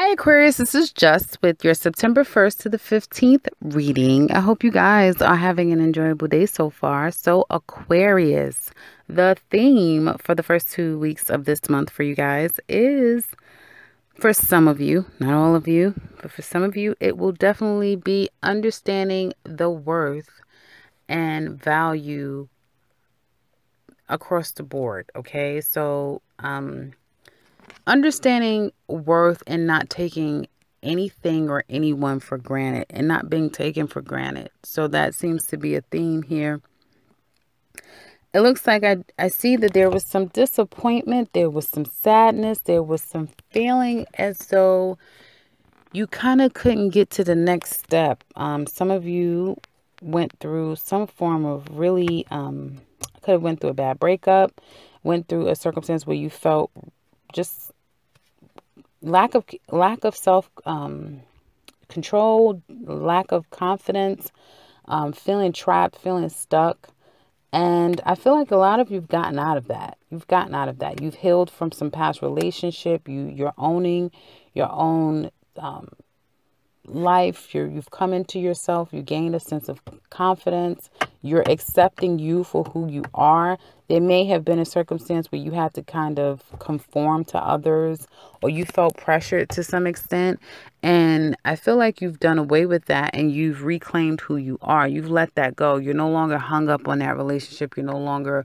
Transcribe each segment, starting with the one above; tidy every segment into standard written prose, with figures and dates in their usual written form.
Hi Aquarius, this is Just with your September 1st to the 15th reading. I hope you guys are having an enjoyable day so far. So Aquarius, the theme for the first 2 weeks of this month for you guys is, for some of you, not all of you, but for some of you, it will definitely be understanding the worth and value across the board. Okay, so understanding worth and not taking anything or anyone for granted and not being taken for granted. So that seems to be a theme here. It looks like I see that there was some disappointment, there was some sadness, there was some feeling as though you kind of couldn't get to the next step. Some of you went through some form of really could have went through a bad breakup, went through a circumstance where you felt just lack of self control, lack of confidence, feeling trapped, feeling stuck. And I feel like a lot of you've gotten out of that. You've healed from some past relationship. You're owning your own life. You've come into yourself. You gained a sense of confidence. You're accepting you for who you are. There may have been a circumstance where you had to kind of conform to others, or you felt pressured to some extent. And I feel like you've done away with that and you've reclaimed who you are. You've let that go. You're no longer hung up on that relationship. You're no longer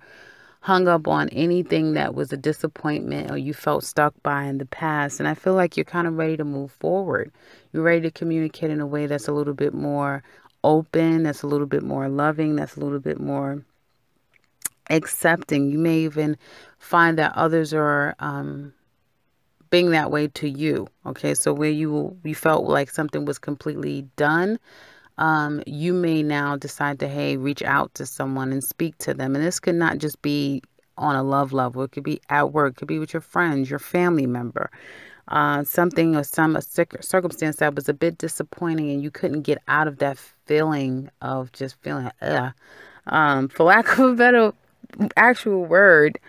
hung up on anything that was a disappointment or you felt stuck by in the past. And I feel like you're kind of ready to move forward. You're ready to communicate in a way that's a little bit more open, that's a little bit more loving, that's a little bit more accepting. You may even find that others are being that way to you. Okay, so where you felt like something was completely done, you may now decide to, hey, reach out to someone and speak to them. And this could not just be on a love level. It could be at work. It could be with your friends, your family member. Something or a circumstance that was a bit disappointing and you couldn't get out of that feeling of just feeling, for lack of a better actual word,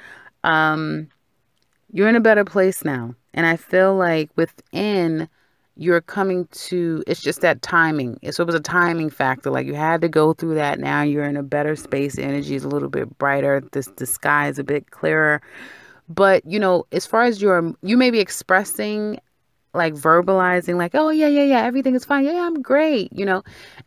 you're in a better place now. And I feel like within you're coming to, it's just that timing. So it was a timing factor. Like you had to go through that. Now you're in a better space. Energy is a little bit brighter. The sky is a bit clearer. But, as far as you may be expressing, like verbalizing, like, oh, yeah, everything is fine. Yeah, I'm great,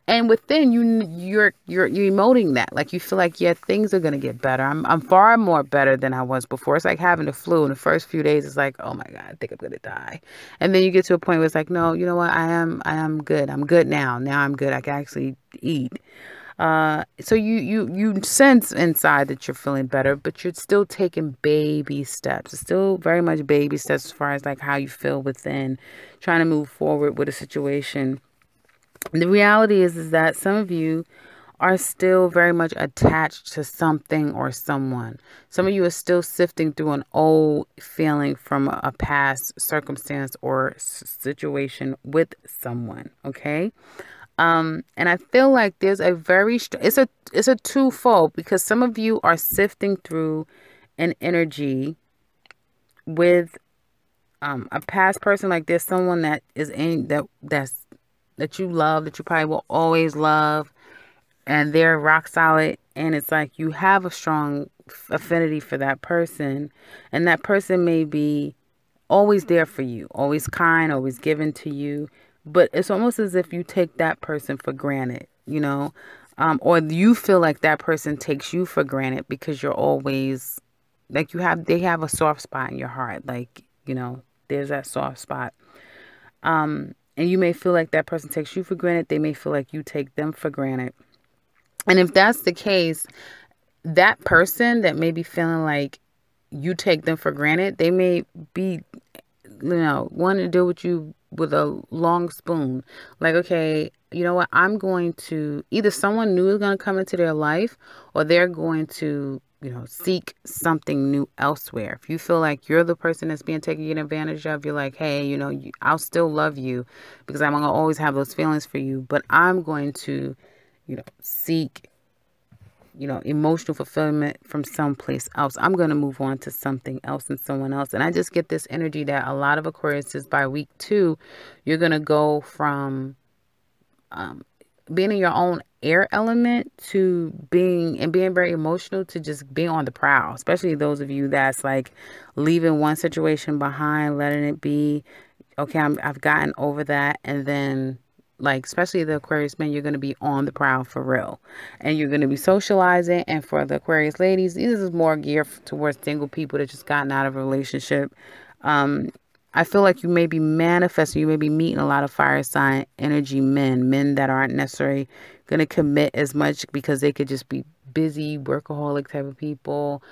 and within you're emoting that. Like you feel like, yeah, things are going to get better. I'm far more better than I was before. It's like having the flu in the first few days. It's like, oh my God, I think I'm going to die. And then you get to a point where it's like, no, you know what? I am good. I'm good now. Now I'm good. I can actually eat. So you sense inside that you're feeling better, but you're still taking baby steps. It's still very much baby steps as far as like how you feel within, trying to move forward with a situation. The reality is that some of you are still very much attached to something or someone. Some of you are still sifting through an old feeling from a past circumstance or situation with someone. Okay. And I feel like there's a very it's a twofold, because some of you are sifting through an energy with a past person. Like there's someone that is in that you love, that you probably will always love, and they're rock solid, and it's like you have a strong affinity for that person, and that person may be always there for you, always kind, always given to you. But it's almost as if you take that person for granted, or you feel like that person takes you for granted because you're always like they have a soft spot in your heart. Like, there's that soft spot. And you may feel like that person takes you for granted. They may feel like you take them for granted. And if that's the case, that person that may be feeling like you take them for granted, they may be, wanting to deal with you with a long spoon. Like, okay, you know what? I'm going to, either someone new is going to come into their life, or they're going to, seek something new elsewhere. If you feel like you're the person that's being taken advantage of, you're like, hey, I'll still love you because I'm going to always have those feelings for you, but I'm going to, seek emotional fulfillment from someplace else. I'm going to move on to something else and someone else. And I just get this energy that a lot of Aquariuses by week 2, you're going to go from being in your own air element to being very emotional to just being on the prowl, especially those of you that's like leaving one situation behind, letting it be. Okay, I've gotten over that. And then, like, especially the Aquarius men, you're going to be on the prowl for real. And you're going to be socializing. And for the Aquarius ladies, this is more geared towards single people that just gotten out of a relationship. I feel like you may be manifesting, you may be meeting a lot of fire sign energy men that aren't necessarily going to commit as much because they could just be busy, workaholic type of people,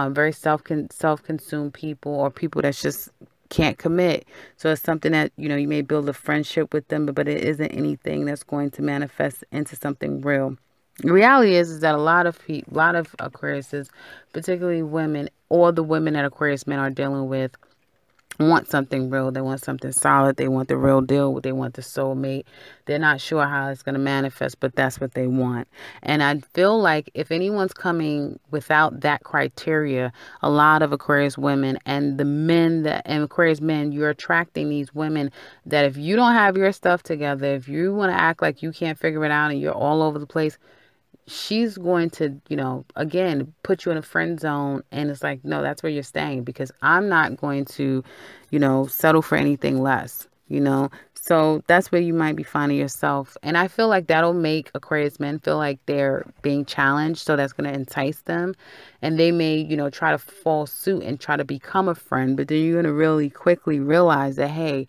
very self-consumed people, or people that's just can't commit. So it's something that, you may build a friendship with them, but it isn't anything that's going to manifest into something real. The reality is that a lot of Aquariuses, particularly women, or the women that Aquarius men are dealing with, want something real. They want something solid. They want the real deal. They want the soulmate. They're not sure how it's going to manifest, but that's what they want. And I feel like if anyone's coming without that criteria, a lot of Aquarius women and Aquarius men, you're attracting these women that if you don't have your stuff together, if you want to act like you can't figure it out and you're all over the place, she's going to, again, put you in a friend zone. And it's like, no, that's where you're staying, because I'm not going to, settle for anything less, So that's where you might be finding yourself. And I feel like that'll make Aquarius men feel like they're being challenged. So that's going to entice them. And they may, try to fall suit and try to become a friend. But then you're going to really quickly realize that, hey,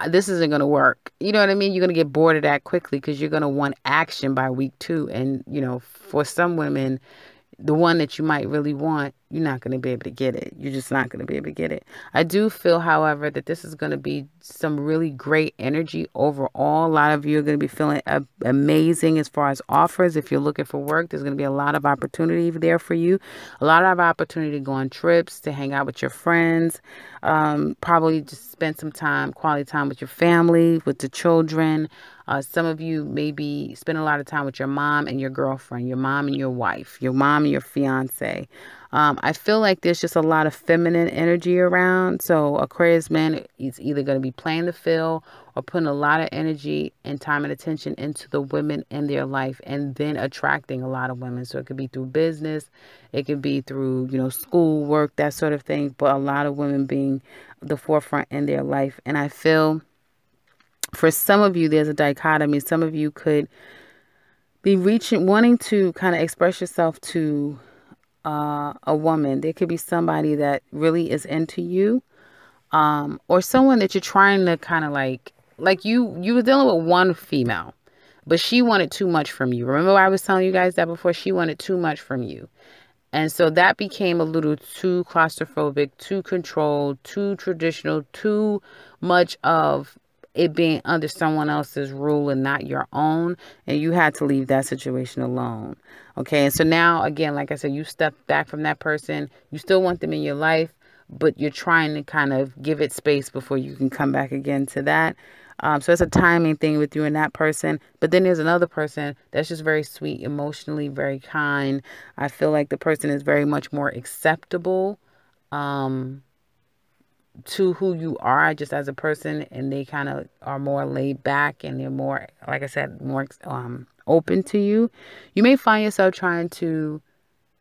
this isn't going to work. You know what I mean? You're going to get bored of that quickly because you're going to want action by week 2. And, for some women, the one that you might really want, you're not going to be able to get it. You're just not going to be able to get it. I do feel, however, that this is going to be some really great energy overall. A lot of you are going to be feeling amazing as far as offers. If you're looking for work, there's going to be a lot of opportunity there for you. A lot of opportunity to go on trips, to hang out with your friends, probably just spend some quality time with your family, with the children. Some of you maybe spend a lot of time with your mom and your girlfriend, your mom and your wife, your mom and your fiance. I feel like there's just a lot of feminine energy around. So Aquarius man is either going to be playing the field or putting a lot of energy and time and attention into the women in their life, and then attracting a lot of women. So it could be through business, it could be through, school, work, that sort of thing. But a lot of women being the forefront in their life. And I feel for some of you, there's a dichotomy. Some of you could be wanting to kind of express yourself to a woman. There could be somebody that really is into you, or someone that you're trying to kind of like you were dealing with one female, but she wanted too much from you. Remember I was telling you guys that before? She wanted too much from you. And so that became a little too claustrophobic, too controlled, too traditional, too much of it being under someone else's rule and not your own. And you had to leave that situation alone. Okay. And so now, again, like I said, you step back from that person. You still want them in your life, but you're trying to kind of give it space before you can come back again to that. So it's a timing thing with you and that person. But then there's another person that's just very sweet, emotionally, very kind. I feel like the person is very much more acceptable to who you are just as a person, and they kind of are more laid back, and they're more, like I said, more open to you. You may find yourself trying to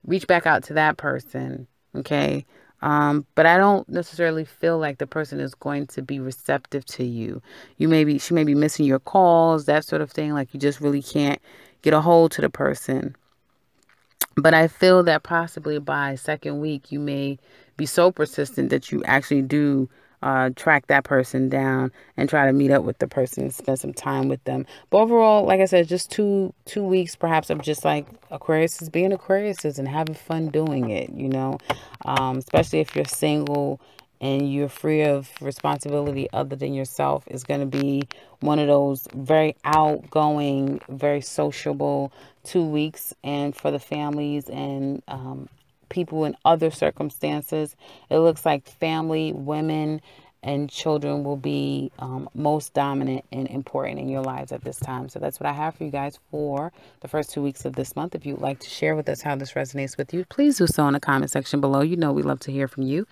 reach back out to that person, okay? But I don't necessarily feel like the person is going to be receptive to you. She may be missing your calls, that sort of thing. Like you just really can't get a hold to the person. But I feel that possibly by second week, you may be so persistent that you actually do track that person down and try to meet up with the person and spend some time with them. But overall, like I said, just two weeks perhaps of just like Aquarius is being Aquarius and having fun doing it, especially if you're single and you're free of responsibility other than yourself, is going to be one of those very outgoing, very sociable 2 weeks. And for the families and people in other circumstances, it looks like family, women, and children will be most dominant and important in your lives at this time. So that's what I have for you guys for the first 2 weeks of this month. If you'd like to share with us how this resonates with you, please do so in the comment section below. You know we love to hear from you.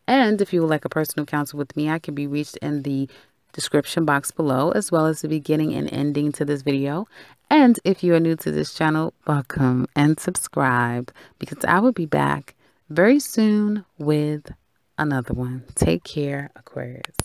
And if you would like a personal counsel with me, I can be reached in the description box below, as well as the beginning and ending to this video. And if you are new to this channel, welcome and subscribe, because I will be back very soon with another one. Take care, Aquarius.